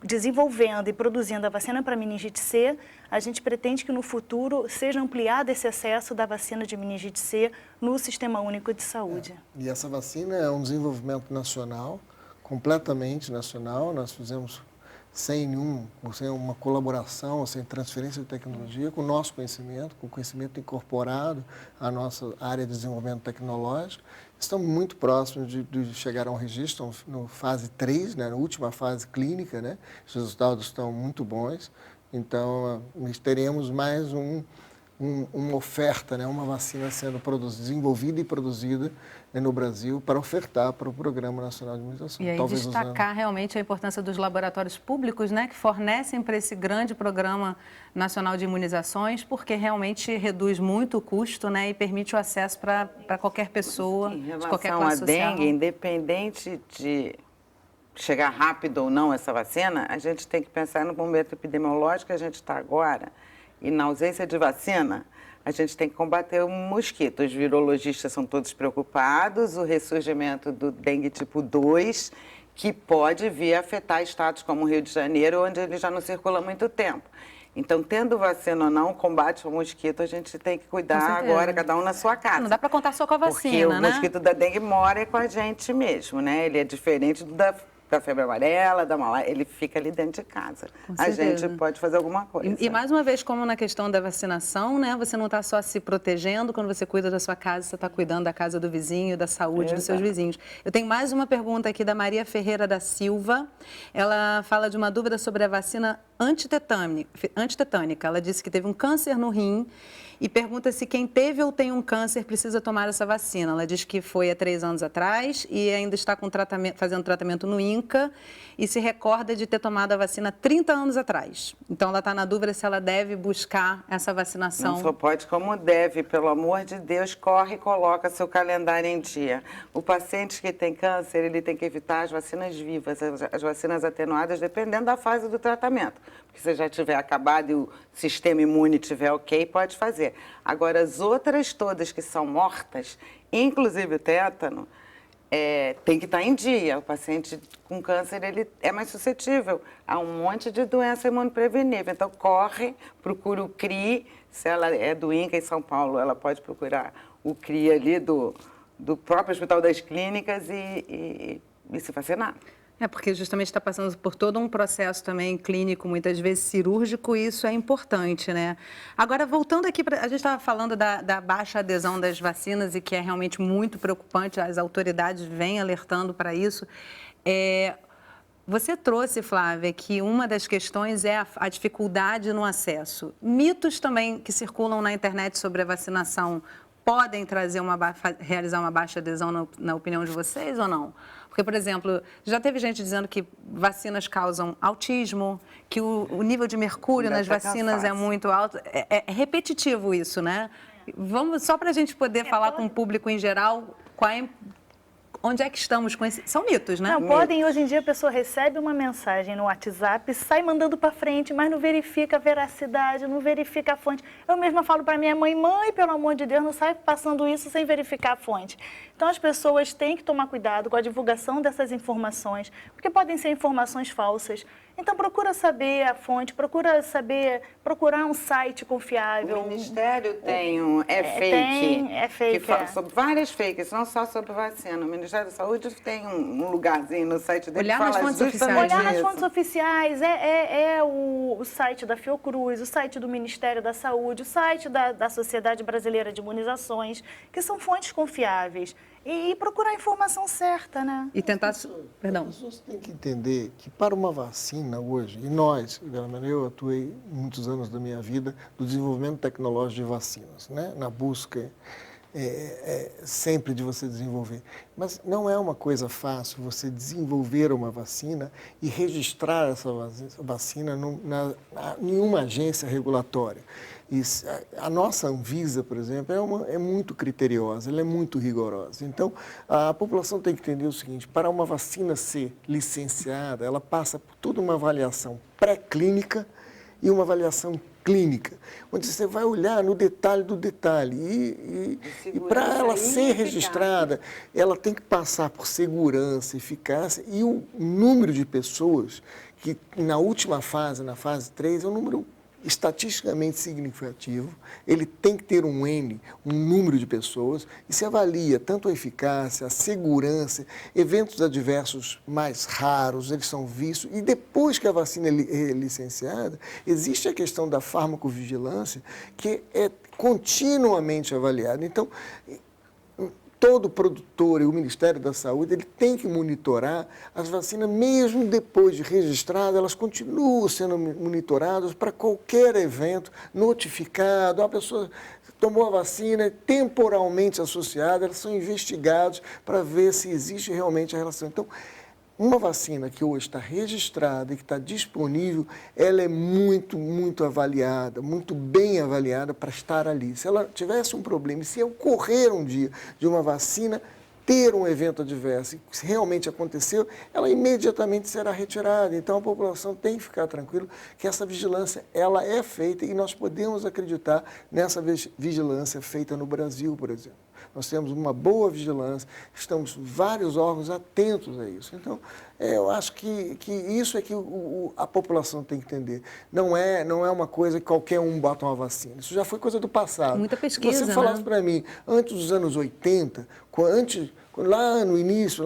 desenvolvendo e produzindo a vacina para meningite C, a gente pretende que no futuro seja ampliado esse acesso da vacina de meningite C no Sistema Único de Saúde. E essa vacina é um desenvolvimento nacional, completamente nacional. Nós fizemos sem uma colaboração, sem transferência de tecnologia, com o nosso conhecimento, com o conhecimento incorporado à nossa área de desenvolvimento tecnológico. Estamos muito próximos de chegar a um registro no fase 3, né, na última fase clínica, né? Os resultados estão muito bons. Então, nós teremos mais uma oferta, né, uma vacina sendo desenvolvida e produzida, né, no Brasil para ofertar para o Programa Nacional de Imunização. E aí destacar realmente a importância dos laboratórios públicos, né, que fornecem para esse grande Programa Nacional de Imunizações, porque realmente reduz muito o custo, né, e permite o acesso para qualquer pessoa, de qualquer classe social. Em relação à dengue, independente de chegar rápido ou não essa vacina, a gente tem que pensar no momento epidemiológico que a gente está agora. E na ausência de vacina, a gente tem que combater o mosquito. Os virologistas são todos preocupados, o ressurgimento do dengue tipo 2, que pode vir a afetar estados como o Rio de Janeiro, onde ele já não circula há muito tempo. Então, tendo vacina ou não, o combate ao mosquito, a gente tem que cuidar agora, cada um na sua casa. Não dá para contar só com a vacina, porque o mosquito da dengue mora com a gente mesmo, né? Ele é diferente da febre amarela, da malária, ele fica ali dentro de casa. A gente pode fazer alguma coisa. E mais uma vez, como na questão da vacinação, né? Você não está só se protegendo, quando você cuida da sua casa, você está cuidando da casa do vizinho, da saúde dos seus vizinhos. Eu tenho mais uma pergunta aqui da Maria Ferreira da Silva. Ela fala de uma dúvida sobre a vacina antitetânica. Ela disse que teve um câncer no rim e pergunta se quem teve ou tem um câncer precisa tomar essa vacina. Ela diz que foi há 3 anos atrás e ainda está fazendo tratamento no INCA e se recorda de ter tomado a vacina 30 anos atrás. Então, ela está na dúvida se ela deve buscar essa vacinação. Não só pode como deve, pelo amor de Deus, corre e coloca seu calendário em dia. O paciente que tem câncer, ele tem que evitar as vacinas vivas, as vacinas atenuadas, dependendo da fase do tratamento. Porque se já tiver acabado e o sistema imune estiver ok, pode fazer. Agora, as outras todas que são mortas, inclusive o tétano, tem que estar em dia. O paciente com câncer, ele é mais suscetível a um monte de doença imunoprevenível. Então, corre, procura o CRI. Se ela é do INCA em São Paulo, ela pode procurar o CRI ali do próprio Hospital das Clínicas e se vacinar. Porque justamente está passando por todo um processo também clínico, muitas vezes cirúrgico, e isso é importante, né? Agora, voltando aqui, a gente estava falando da baixa adesão das vacinas e que é realmente muito preocupante, as autoridades vêm alertando para isso. Você trouxe, Flávia, que uma das questões é a dificuldade no acesso. Mitos também que circulam na internet sobre a vacinação podem realizar uma baixa adesão na opinião de vocês ou não? Porque, por exemplo, já teve gente dizendo que vacinas causam autismo, que o nível de mercúrio nas vacinas é muito alto. É repetitivo isso, né? Vamos, só para a gente poder falar com o público em geral, onde é que estamos com esse... São mitos, né? Não, podem. Hoje em dia a pessoa recebe uma mensagem no WhatsApp, sai mandando para frente, mas não verifica a veracidade, não verifica a fonte. Eu mesma falo para minha mãe, pelo amor de Deus, não sai passando isso sem verificar a fonte. Então as pessoas têm que tomar cuidado com a divulgação dessas informações, porque podem ser informações falsas. Então procura saber a fonte, procurar um site confiável. O Ministério tem fake. Que fala sobre várias fakes, não só sobre vacina. O Ministério da Saúde tem um lugarzinho no site dele que fala justamente isso. Olhar nas fontes oficiais, o site da Fiocruz, o site do Ministério da Saúde, o site da Sociedade Brasileira de Imunizações, que são fontes confiáveis. E procurar a informação certa, né? E tentar... Perdão. As pessoas têm que entender que para uma vacina hoje, e nós, eu atuei muitos anos da minha vida no desenvolvimento tecnológico de vacinas, né? Na busca sempre de você desenvolver. Mas não é uma coisa fácil você desenvolver uma vacina e registrar essa vacina em uma agência regulatória. A nossa Anvisa, por exemplo, é muito criteriosa, ela é muito rigorosa. Então, a população tem que entender o seguinte, para uma vacina ser licenciada, ela passa por toda uma avaliação pré-clínica e uma avaliação clínica, onde você vai olhar no detalhe do detalhe. E para ela ser registrada, ela tem que passar por segurança, eficácia e o número de pessoas que na última fase, na fase 3, é um número estatisticamente significativo, ele tem que ter um N, um número de pessoas, e se avalia tanto a eficácia, a segurança, eventos adversos mais raros, eles são vistos, e depois que a vacina é licenciada, existe a questão da farmacovigilância, que é continuamente avaliada. Então, todo produtor e o Ministério da Saúde, ele tem que monitorar as vacinas, mesmo depois de registradas, elas continuam sendo monitoradas para qualquer evento notificado. A pessoa tomou a vacina temporalmente associada, elas são investigadas para ver se existe realmente a relação. Então, uma vacina que hoje está registrada e que está disponível, ela é muito, muito avaliada, muito bem avaliada para estar ali. Se ela tivesse um problema, e se ocorrer um dia de uma vacina ter um evento adverso, e se realmente aconteceu, ela imediatamente será retirada. Então, a população tem que ficar tranquila que essa vigilância, ela é feita e nós podemos acreditar nessa vigilância feita no Brasil, por exemplo. Nós temos uma boa vigilância, estamos vários órgãos atentos a isso. Então, eu acho que isso é que a população tem que entender. Não é uma coisa que qualquer um bota uma vacina. Isso já foi coisa do passado. Muita pesquisa, se você falasse para mim, antes dos anos 80, lá no início,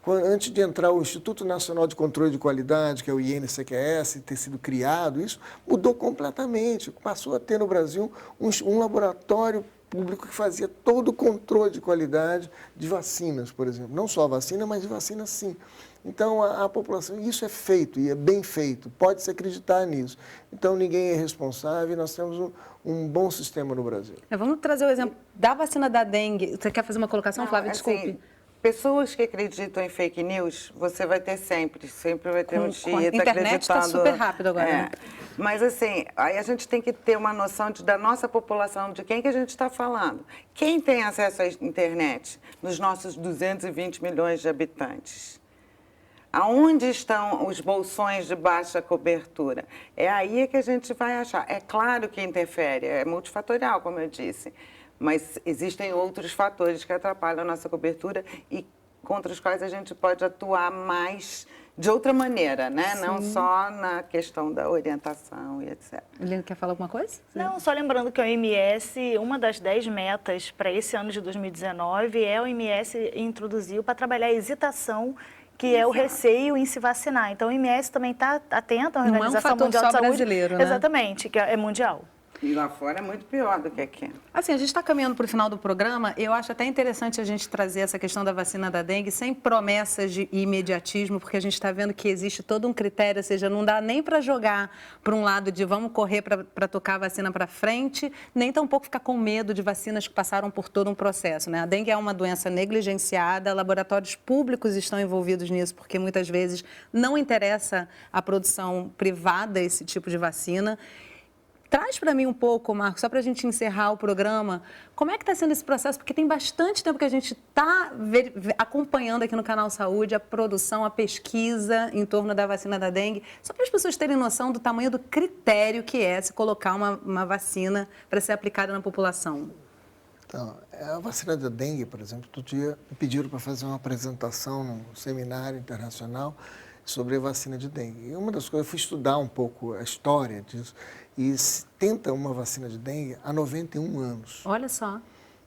antes de entrar o Instituto Nacional de Controle de Qualidade, que é o INCQS, ter sido criado, isso mudou completamente. Passou a ter no Brasil um laboratório público que fazia todo o controle de qualidade de vacinas, por exemplo. Não só a vacina, mas de vacina sim. Então, a população, isso é feito e é bem feito, pode-se acreditar nisso. Então, ninguém é responsável e nós temos um bom sistema no Brasil. Vamos trazer o exemplo da vacina da dengue. Você quer fazer uma colocação, Flávia? Desculpe. Assim, pessoas que acreditam em fake news, você vai ter sempre vai ter um X acreditando. A internet está super rápido agora, né? Mas assim, aí a gente tem que ter uma noção da nossa população, de quem que a gente está falando. Quem tem acesso à internet nos nossos 220 milhões de habitantes? Aonde estão os bolsões de baixa cobertura? É aí que a gente vai achar. É claro que interfere, é multifatorial, como eu disse. Mas existem outros fatores que atrapalham a nossa cobertura e contra os quais a gente pode atuar mais de outra maneira, né? Sim. Não só na questão da orientação e etc. Helena, quer falar alguma coisa? Não, só lembrando que a OMS, uma das 10 metas para esse ano de 2019 a OMS introduziu para trabalhar a hesitação, que é o receio em se vacinar. Então, a OMS também está atenta à Organização Mundial de Saúde. Não é um fator só brasileiro, né? Exatamente, que é mundial. E lá fora é muito pior do que aqui. Assim, a gente está caminhando para o final do programa. Eu acho até interessante a gente trazer essa questão da vacina da dengue sem promessas de imediatismo, porque a gente está vendo que existe todo um critério, ou seja, não dá nem para jogar para um lado de vamos correr para tocar a vacina para frente, nem tampouco ficar com medo de vacinas que passaram por todo um processo, né? A dengue é uma doença negligenciada, laboratórios públicos estão envolvidos nisso, porque muitas vezes não interessa a produção privada esse tipo de vacina. Traz para mim um pouco, Marcos, só para a gente encerrar o programa, como é que está sendo esse processo? Porque tem bastante tempo que a gente está acompanhando aqui no Canal Saúde a produção, a pesquisa em torno da vacina da dengue, só para as pessoas terem noção do tamanho do critério que é se colocar uma vacina para ser aplicada na população. Então, a vacina da dengue, por exemplo, outro dia me pediram para fazer uma apresentação num seminário internacional sobre a vacina de dengue. E uma das coisas, eu fui estudar um pouco a história disso, e se tenta uma vacina de dengue há 91 anos. Olha só.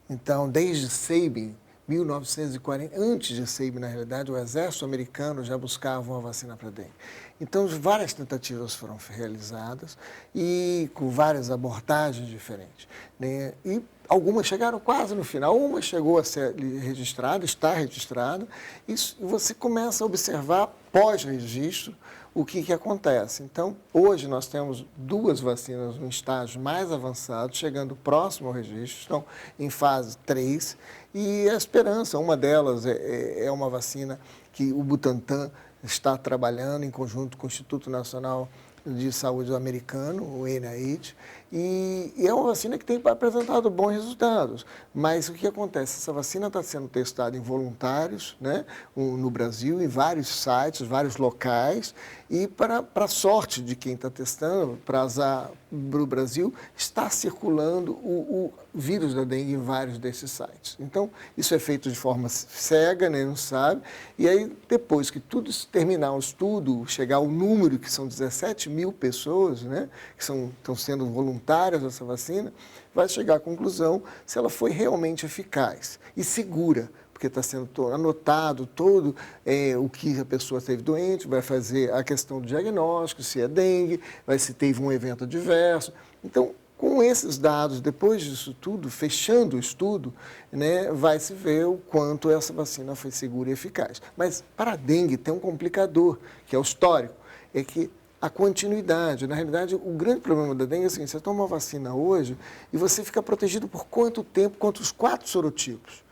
Então, desde Sabin, 1940, antes de Sabin, na realidade, o exército americano já buscava uma vacina para dengue. Então, várias tentativas foram realizadas e com várias abordagens diferentes, né? E algumas chegaram quase no final, uma chegou a ser registrada, está registrada, e você começa a observar, pós-registro, o que acontece. Então, hoje nós temos 2 vacinas no estágio mais avançado, chegando próximo ao registro, estão em fase 3, e a esperança, uma delas é uma vacina que o Butantan está trabalhando em conjunto com o Instituto Nacional de Saúde americano, o NIH, E é uma vacina que tem apresentado bons resultados. Mas o que acontece? Essa vacina está sendo testada em voluntários, né, no Brasil, em vários sites, vários locais. E para a sorte de quem está testando, para azar do Brasil, está circulando o vírus da dengue em vários desses sites. Então, isso é feito de forma cega, né, não sabe. E aí, depois que tudo terminar o estudo, chegar ao número, que são 17 mil pessoas, né, que estão sendo voluntárias dessa vacina, vai chegar à conclusão se ela foi realmente eficaz e segura, porque está sendo anotado todo o que a pessoa teve doente, vai fazer a questão do diagnóstico, se é dengue, se teve um evento adverso. Então, com esses dados, depois disso tudo, fechando o estudo, né, vai se ver o quanto essa vacina foi segura e eficaz. Mas para a dengue tem um complicador, que é o histórico, é que a continuidade. Na realidade, o grande problema da dengue é o seguinte: você toma uma vacina hoje e você fica protegido por quanto tempo? Quanto os 4 sorotipos.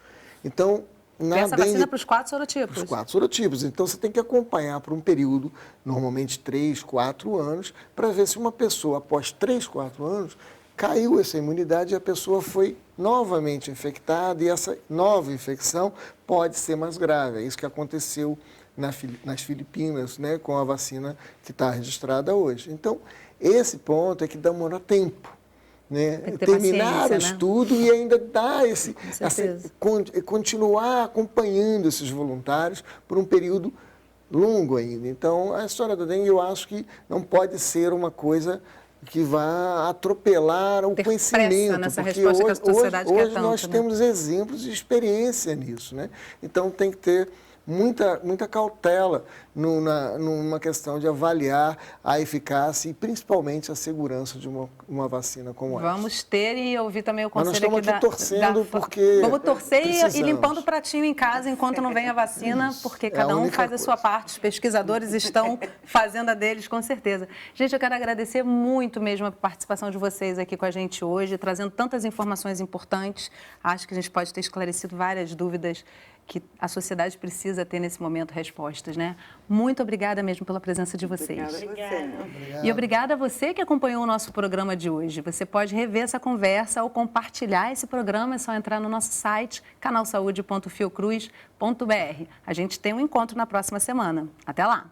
Então, essa vacina para os 4 sorotipos? Para os 4 sorotipos. Então, você tem que acompanhar por um período, normalmente 3, 4 anos, para ver se uma pessoa, após 3, 4 anos, caiu essa imunidade e a pessoa foi novamente infectada, e essa nova infecção pode ser mais grave. É isso que aconteceu nas Filipinas, né, com a vacina que está registrada hoje. Então, esse ponto é que demora tempo, né? Terminar o estudo, né? E ainda dar continuar acompanhando esses voluntários por um período longo ainda. Então, a história da dengue, eu acho que não pode ser uma coisa que vá atropelar o conhecimento, porque hoje nós temos exemplos de experiência nisso, né? Então, tem que ter muita cautela numa questão de avaliar a eficácia e principalmente a segurança de uma vacina como essa. Vamos ter e ouvir também o conselho aqui. Nós estamos aqui torcendo porque vamos torcer e limpando o pratinho em casa enquanto não vem a vacina, porque cada um faz a sua parte. Os pesquisadores estão fazendo a deles, com certeza. Gente, eu quero agradecer muito mesmo a participação de vocês aqui com a gente hoje, trazendo tantas informações importantes. Acho que a gente pode ter esclarecido várias dúvidas que a sociedade precisa ter nesse momento respostas, né? Muito obrigada mesmo pela presença de vocês. Obrigada. E obrigada a você que acompanhou o nosso programa de hoje. Você pode rever essa conversa ou compartilhar esse programa, é só entrar no nosso site, canalsaude.fiocruz.br. A gente tem um encontro na próxima semana. Até lá!